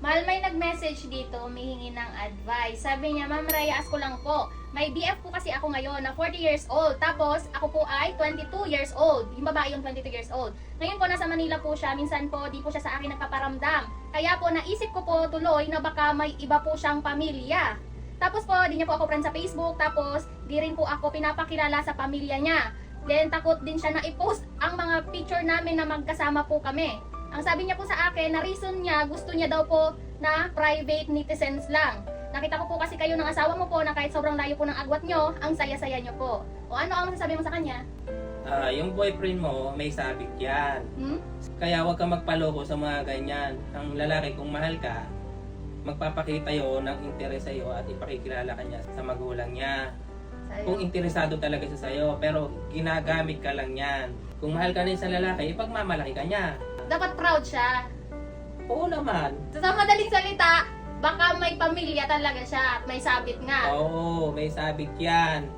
Mahal, may nag-message dito, humihingi ng advice. Sabi niya, Ma'am Raya, ask ko lang po. May BF po kasi ako ngayon na 40 years old. Tapos, ako po ay 22 years old. Yung babae yung 22 years old. Ngayon po, nasa Manila po siya. Minsan po, di po siya sa akin nagpaparamdam. Kaya po, naisip ko po tuloy na baka may iba po siyang pamilya. Tapos po, di niya po ako friend sa Facebook. Tapos, di rin po ako pinapakilala sa pamilya niya. Then, takot din siya na i-post ang mga picture namin na magkasama po kami. Ang sabi niya po sa akin, na reason niya, gusto niya daw po na private netizens lang. Nakita ko po kasi kayo ng asawa mo po na kahit sobrang layo po ng agwat nyo, ang saya-saya nyo po. O ano ang masasabi mo sa kanya? Yung boyfriend mo, may sabit yan. Kaya huwag ka magpaloko sa mga ganyan. Ang lalaki, kung mahal ka, magpapakita yun ng interes sa'yo at ipakikilala ka niya sa magulang niya. Kung interesado talaga siya sa'yo, pero ginagamit ka lang yan. Kung mahal ka na sa lalaki, ipagmamalaki ka niya. Dapat proud siya. Oo naman. Sa madaling salita, baka may pamilya talaga siya at may sabit nga. Oo, may sabit yan.